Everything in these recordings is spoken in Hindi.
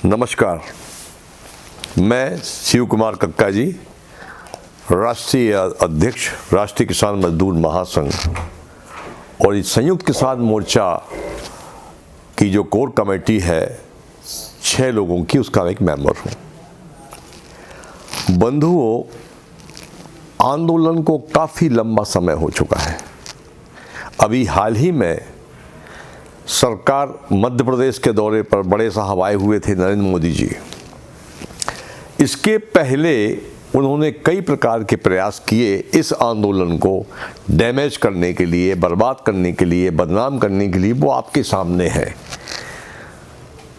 नमस्कार, मैं शिव कुमार कक्का जी, राष्ट्रीय अध्यक्ष राष्ट्रीय किसान मजदूर महासंघ और इस संयुक्त किसान मोर्चा की जो कोर कमेटी है 6 लोगों की, उसका एक मेंबर हूँ। बंधुओं, आंदोलन को काफ़ी लंबा समय हो चुका है। अभी हाल ही में सरकार मध्य प्रदेश के दौरे पर बड़े साहब आए हुए थे, नरेंद्र मोदी जी। इसके पहले उन्होंने कई प्रकार के प्रयास किए इस आंदोलन को डैमेज करने के लिए, बर्बाद करने के लिए, बदनाम करने के लिए। वो आपके सामने है।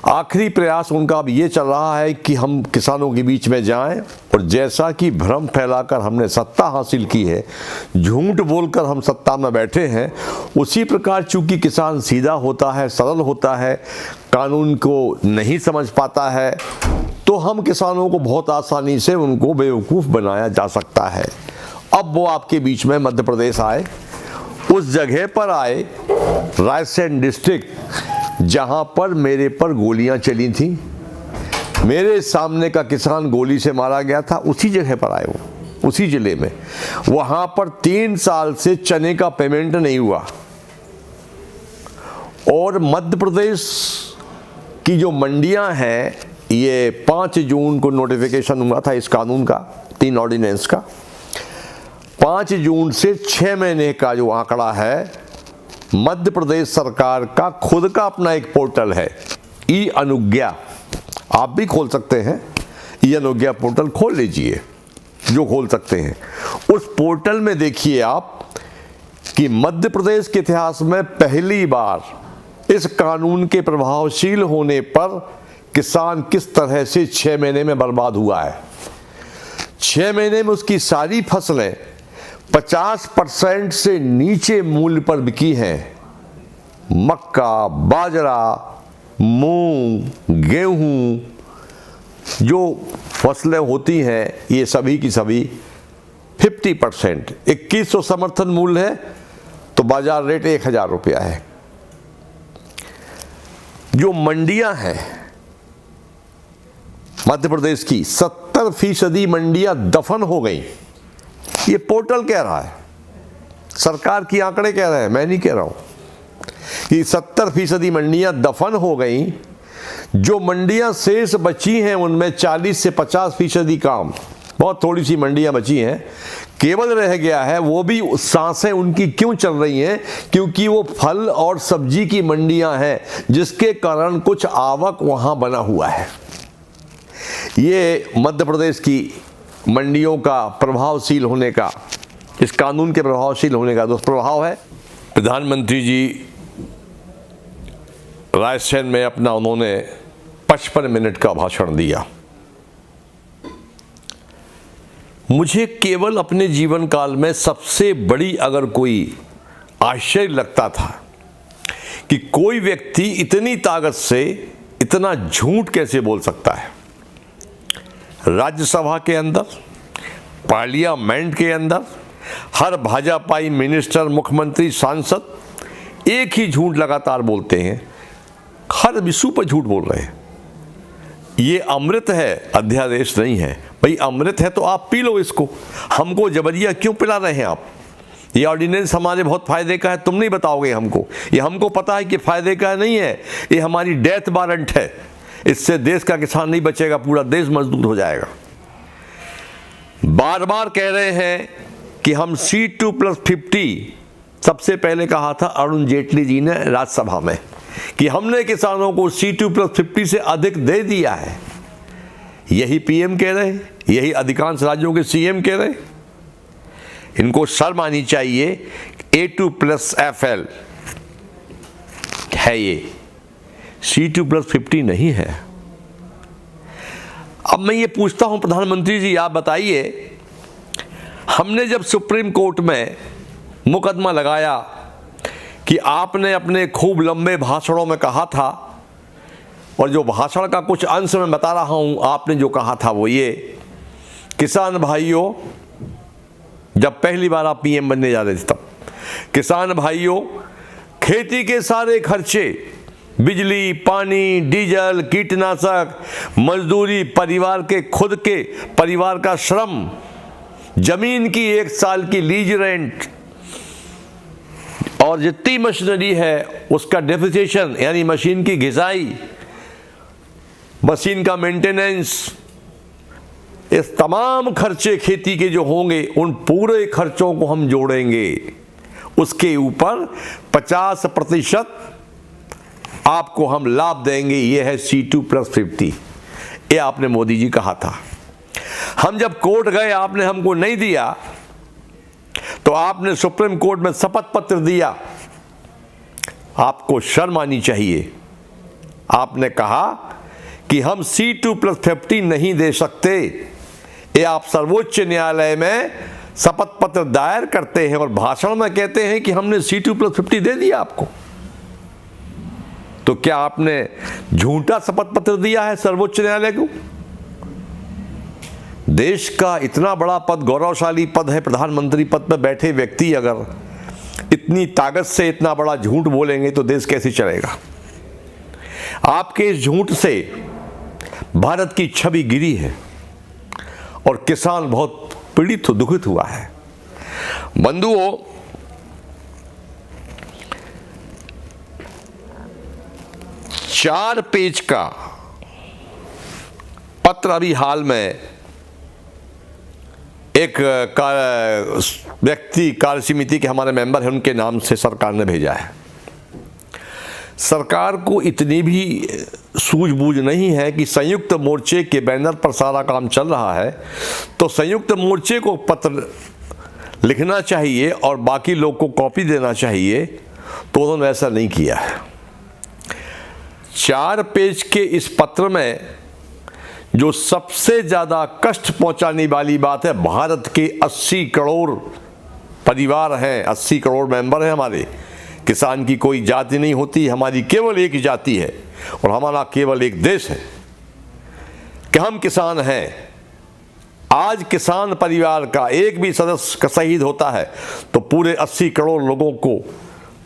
आखिरी प्रयास उनका अब ये चल रहा है कि हम किसानों के बीच में जाएं और जैसा कि भ्रम फैलाकर हमने सत्ता हासिल की है, झूठ बोलकर हम सत्ता में बैठे हैं, उसी प्रकार चूंकि किसान सीधा होता है, सरल होता है, कानून को नहीं समझ पाता है, तो हम किसानों को बहुत आसानी से उनको बेवकूफ़ बनाया जा सकता है। अब वो आपके बीच में मध्य प्रदेश आए, उस जगह पर आए रायसेन डिस्ट्रिक्ट जहां पर मेरे पर गोलियां चली थी, मेरे सामने का किसान गोली से मारा गया था, उसी जगह पर आए वो, उसी जिले में। वहां पर 3 साल से चने का पेमेंट नहीं हुआ और मध्य प्रदेश की जो मंडियां हैं, ये 5 जून को नोटिफिकेशन हुआ था इस कानून का, 3 ऑर्डिनेंस का। 5 जून से 6 महीने का जो आंकड़ा है, मध्य प्रदेश सरकार का खुद का अपना एक पोर्टल है, ई अनुज्ञा। आप भी खोल सकते हैं, ई अनुज्ञा पोर्टल खोल लीजिए, जो खोल सकते हैं। उस पोर्टल में देखिए आप कि मध्य प्रदेश के इतिहास में पहली बार इस कानून के प्रभावशील होने पर किसान किस तरह से 6 महीने में बर्बाद हुआ है। 6 महीने में उसकी सारी फसलें 50% से नीचे मूल्य पर बिकी हैं। मक्का, बाजरा, मूंग, गेहूं, जो फसलें होती हैं, ये सभी की सभी 50%। 2100 समर्थन मूल्य है तो बाजार रेट 1000 रुपया है। जो मंडियां हैं मध्य प्रदेश की, 70% मंडियां दफन हो गई। ये पोर्टल कह रहा है, सरकार की आंकड़े कह रहे हैं, मैं नहीं कह रहा हूं कि 70% मंडियां दफन हो गई। जो मंडियां शेष बची हैं उनमें 40 से 50% काम, बहुत थोड़ी सी मंडियां बची हैं। केवल रह गया है, वो भी सांसें उनकी क्यों चल रही हैं, क्योंकि वो फल और सब्जी की मंडियां हैं, जिसके कारण कुछ आवक वहां बना हुआ है। ये मध्य प्रदेश की मंडियों का प्रभावशील होने का, इस कानून के प्रभावशील होने का दुष्प्रभाव है। प्रधानमंत्री जी रायसेन में अपना उन्होंने 55 मिनट का भाषण दिया। मुझे केवल अपने जीवन काल में सबसे बड़ी अगर कोई आश्चर्य लगता था कि कोई व्यक्ति इतनी ताकत से इतना झूठ कैसे बोल सकता है। राज्यसभा के अंदर, पार्लियामेंट के अंदर, हर भाजपाई मिनिस्टर, मुख्यमंत्री, सांसद एक ही झूठ लगातार बोलते हैं, हर विषय पर झूठ बोल रहे हैं। ये अमृत है, अध्यादेश नहीं है। भाई अमृत है तो आप पी लो इसको, हमको जबरिया क्यों पिला रहे हैं आप? ये ऑर्डिनेंस हमारे बहुत फायदे का है, तुम नहीं बताओगे हमको। ये हमको पता है कि फायदे का नहीं है, ये हमारी डेथ वारंट है। इससे देश का किसान नहीं बचेगा, पूरा देश मजदूर हो जाएगा। बार बार कह रहे हैं कि हम C2+50, सबसे पहले कहा था अरुण जेटली जी ने राज्यसभा में कि हमने किसानों को C2+50 से अधिक दे दिया है। यही पीएम कह रहे, यही अधिकांश राज्यों के सीएम कह रहे। इनको शर्म आनी चाहिए। A2+FL है, ये C2+50 नहीं है। अब मैं ये पूछता हूं प्रधानमंत्री जी, आप बताइए, हमने जब सुप्रीम कोर्ट में मुकदमा लगाया कि आपने अपने खूब लंबे भाषणों में कहा था, और जो भाषण का कुछ अंश मैं बता रहा हूं, आपने जो कहा था वो ये, किसान भाइयों, जब पहली बार आप पीएम बनने जा रहे थे तब, किसान भाइयों, खेती के सारे खर्चे बिजली, पानी, डीजल, कीटनाशक, मजदूरी, परिवार के खुद के परिवार का श्रम, जमीन की 1 साल की लीज रेंट और जितनी मशीनरी है उसका डेप्रिसिएशन यानी मशीन की घिसाई, मशीन का मेंटेनेंस, इस तमाम खर्चे खेती के जो होंगे उन पूरे खर्चों को हम जोड़ेंगे। उसके ऊपर 50% आपको हम लाभ देंगे। ये है C2+50। ये आपने मोदी जी कहा था। हम जब कोर्ट गए आपने हमको नहीं दिया तो आपने सुप्रीम कोर्ट में शपथ पत्र दिया। आपको शर्म आनी चाहिए। आपने कहा कि हम C2+50 नहीं दे सकते। ये आप सर्वोच्च न्यायालय में शपथ पत्र दायर करते हैं और भाषण में कहते हैं कि हमने C2+50 दे दिया आपको। तो क्या आपने झूठा शपथ पत्र दिया है सर्वोच्च न्यायालय को? देश का इतना बड़ा पद, गौरवशाली पद है, प्रधानमंत्री पद पर बैठे व्यक्ति अगर इतनी ताकत से इतना बड़ा झूठ बोलेंगे तो देश कैसे चलेगा? आपके इस झूठ से भारत की छवि गिरी है और किसान बहुत पीड़ित, दुखित हुआ है। बंधुओं, चार पेज का पत्र अभी हाल में एक व्यक्ति कार्य समिति के हमारे मेंबर हैं, उनके नाम से सरकार ने भेजा है। सरकार को इतनी भी सूझबूझ नहीं है कि संयुक्त मोर्चे के बैनर पर सारा काम चल रहा है तो संयुक्त मोर्चे को पत्र लिखना चाहिए और बाकी लोग को कॉपी देना चाहिए, तो उन्होंने ऐसा नहीं किया है। 4 पेज के इस पत्र में जो सबसे ज़्यादा कष्ट पहुंचाने वाली बात है, भारत के 80 करोड़ परिवार हैं, 80 करोड़ मेंबर हैं हमारे। किसान की कोई जाति नहीं होती, हमारी केवल एक ही जाति है और हमारा केवल एक देश है कि हम किसान हैं। आज किसान परिवार का एक भी सदस्य का शहीद होता है तो पूरे 80 करोड़ लोगों को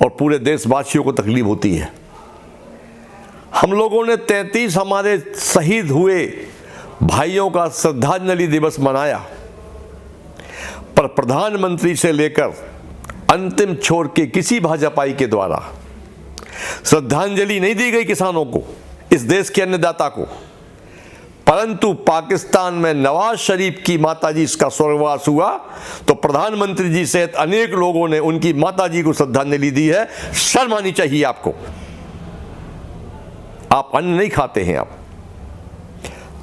और पूरे देशवासियों को तकलीफ होती है। हम लोगों ने 33 हमारे शहीद हुए भाइयों का श्रद्धांजलि दिवस मनाया, पर प्रधानमंत्री से लेकर अंतिम छोर के किसी भाजपाई के द्वारा श्रद्धांजलि नहीं दी गई किसानों को, इस देश के अन्नदाता को। परंतु पाकिस्तान में नवाज शरीफ की माताजी का स्वर्गवास हुआ तो प्रधानमंत्री जी सहित अनेक लोगों ने उनकी माताजी को श्रद्धांजलि दी है। शर्म आनी चाहिए आपको। आप अन्न नहीं खाते हैं। आप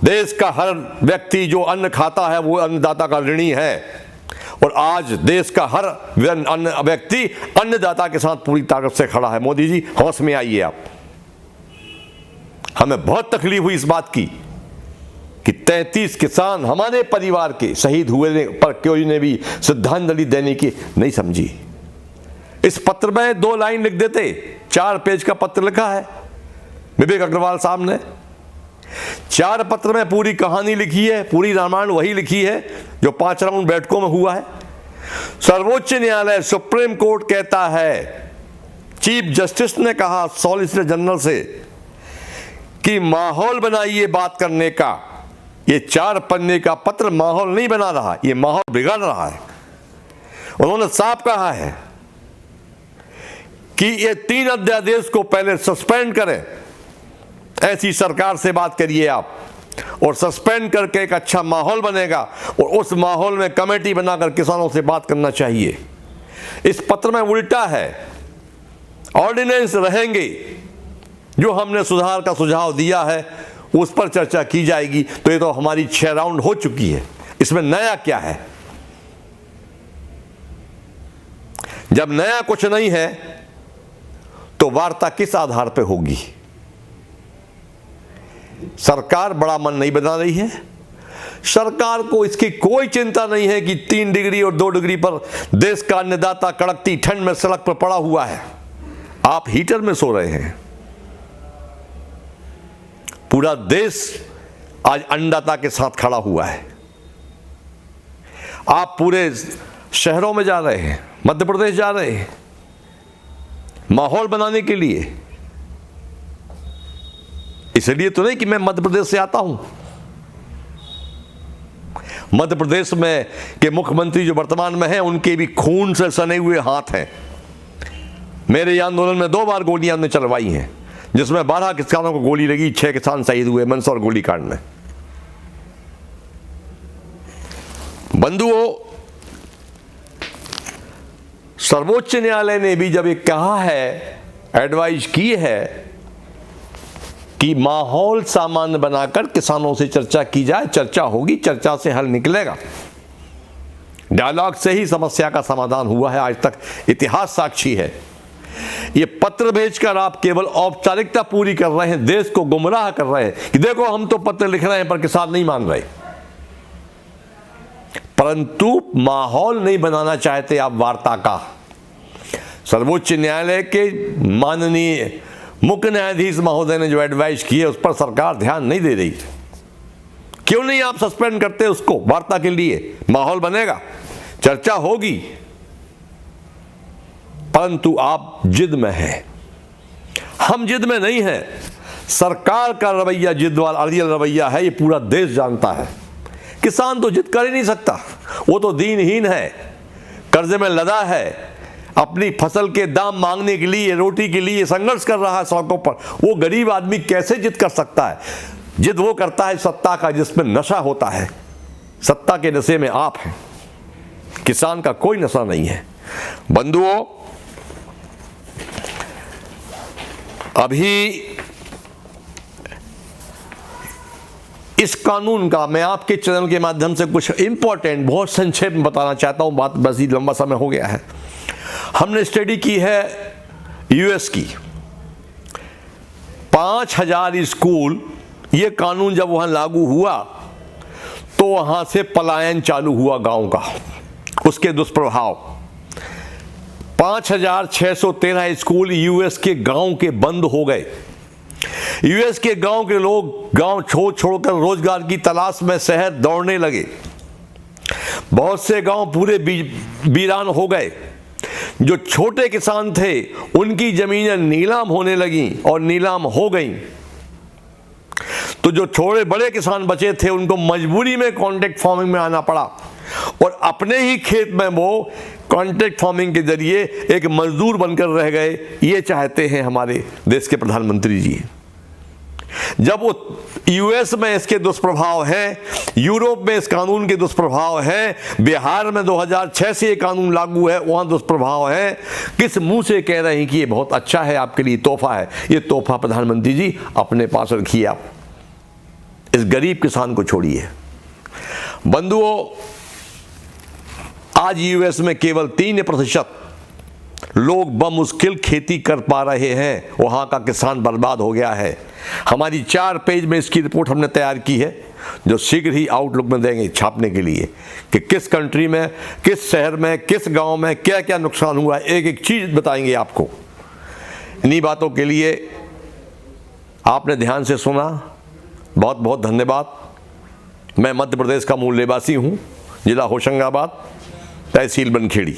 देश का हर व्यक्ति जो अन्न खाता है वो अन्नदाता का ऋणी है और आज देश का हर व्यक्ति अन्नदाता के साथ पूरी ताकत से खड़ा है। मोदी जी, होश में आइए आप। हमें बहुत तकलीफ हुई इस बात की कि 33 किसान हमारे परिवार के शहीद हुए पर कोई ने भी श्रद्धांजलि देने की नहीं समझी। इस पत्र में 2 लाइन लिख देते। 4 पेज का पत्र लिखा है विवेक अग्रवाल साहब ने। 4 पत्र में पूरी कहानी लिखी है, पूरी रामायण वही लिखी है जो 5 राउंड बैठकों में हुआ है। सर्वोच्च न्यायालय, सुप्रीम कोर्ट कहता है, चीफ जस्टिस ने कहा सॉलिसिटर जनरल से कि माहौल बनाइए बात करने का। ये 4 पन्ने का पत्र माहौल नहीं बना रहा, ये माहौल बिगाड़ रहा है। उन्होंने साफ कहा है कि ये 3 अध्यादेश को पहले सस्पेंड करें। ऐसी सरकार से बात करिए आप और सस्पेंड करके एक अच्छा माहौल बनेगा और उस माहौल में कमेटी बनाकर किसानों से बात करना चाहिए। इस पत्र में उल्टा है, ऑर्डिनेंस रहेंगे। जो हमने सुधार का सुझाव दिया है उस पर चर्चा की जाएगी। तो ये तो हमारी 6 राउंड हो चुकी है, इसमें नया क्या है? जब नया कुछ नहीं है तो वार्ता किस आधार पर होगी? सरकार बड़ा मन नहीं बना रही है। सरकार को इसकी कोई चिंता नहीं है कि 3 डिग्री और 2 डिग्री पर देश का अन्नदाता कड़कती ठंड में सड़क पर पड़ा हुआ है। आप हीटर में सो रहे हैं। पूरा देश आज अन्नदाता के साथ खड़ा हुआ है। आप पूरे शहरों में जा रहे हैं, मध्य प्रदेश जा रहे हैं माहौल बनाने के लिए। इसलिए तो नहीं कि मैं मध्य प्रदेश से आता हूं। मध्य प्रदेश में के मुख्यमंत्री जो वर्तमान में हैं, उनके भी खून से सने हुए हाथ हैं। मेरे आंदोलन में 2 बार गोलियां उन्होंने चलवाई हैं, जिसमें 12 किसानों को गोली लगी, 6 किसान शहीद हुए मंदसौर गोलीकांड में। बंधुओं, सर्वोच्च न्यायालय ने भी जब ये कहा है, एडवाइज की है कि माहौल सामान्य बनाकर किसानों से चर्चा की जाए, चर्चा होगी, चर्चा से हल निकलेगा। डायलॉग से ही समस्या का समाधान हुआ है, आज तक इतिहास साक्षी है। ये पत्र भेजकर आप केवल औपचारिकता पूरी कर रहे हैं, देश को गुमराह कर रहे हैं कि देखो हम तो पत्र लिख रहे हैं पर किसान नहीं मान रहे। परंतु माहौल नहीं बनाना चाहते आप वार्ता का। सर्वोच्च न्यायालय के माननीय मुख्य न्यायाधीश महोदय ने जो एडवाइस की है, उस पर सरकार ध्यान नहीं दे रही। क्यों नहीं आप सस्पेंड करते उसको? वार्ता के लिए माहौल बनेगा, चर्चा होगी। परंतु आप जिद में हैं, हम जिद में नहीं हैं। सरकार का रवैया जिद वाला अड़ियल रवैया है, ये पूरा देश जानता है। किसान तो जिद कर ही नहीं सकता, वो तो दीनहीन है, कर्जे में लदा है, अपनी फसल के दाम मांगने के लिए, रोटी के लिए संघर्ष कर रहा है सड़कों पर। वो गरीब आदमी कैसे जिद कर सकता है? जिद वो करता है सत्ता का, जिसमें नशा होता है। सत्ता के नशे में आप हैं, किसान का कोई नशा नहीं है। बंधुओं, अभी इस कानून का मैं आपके चैनल के माध्यम से कुछ इंपॉर्टेंट, बहुत संक्षेप में बताना चाहता हूं। बात बस ही लंबा समय हो गया है। हमने स्टडी की है यूएस की। 5000 स्कूल, ये कानून जब वहां लागू हुआ तो वहां से पलायन चालू हुआ गांव का, उसके दुष्प्रभाव। 5613 स्कूल यूएस के गांव के बंद हो गए। यूएस के गांव के लोग गांव छोड़कर रोजगार की तलाश में शहर दौड़ने लगे। बहुत से गांव पूरे वीरान हो गए। जो छोटे किसान थे उनकी जमीनें नीलाम होने लगी और नीलाम हो गईं। तो जो छोटे बड़े किसान बचे थे उनको मजबूरी में कॉन्ट्रैक्ट फार्मिंग में आना पड़ा और अपने ही खेत में वो कॉन्ट्रैक्ट फार्मिंग के जरिए एक मजदूर बनकर रह गए। ये चाहते हैं हमारे देश के प्रधानमंत्री जी। जब वो यूएस में इसके दुष्प्रभाव हैं, यूरोप में इस कानून के दुष्प्रभाव हैं, बिहार में 2006 से ये कानून लागू है, वहां दुष्प्रभाव है। किस मुंह से कह रहे हैं कि ये बहुत अच्छा है, आपके लिए तोहफा है? ये तोहफा प्रधानमंत्री जी अपने पास रखिए, आप इस गरीब किसान को छोड़िए। बंधुओं, आज यूएस में केवल 3% लोग बमुश्किल खेती कर पा रहे हैं। वहां का किसान बर्बाद हो गया है। हमारी 4 पेज में इसकी रिपोर्ट हमने तैयार की है, जो शीघ्र ही आउटलुक में देंगे छापने के लिए, कि किस कंट्री में, किस शहर में, किस गांव में क्या क्या नुकसान हुआ है, एक एक चीज बताएंगे आपको। इन्हीं बातों के लिए आपने ध्यान से सुना, बहुत बहुत धन्यवाद। मैं मध्य प्रदेश का मूल निवासी हूं, जिला होशंगाबाद, तहसील बनखेड़ी।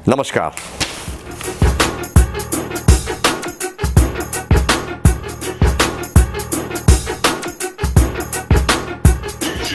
नमस्कार।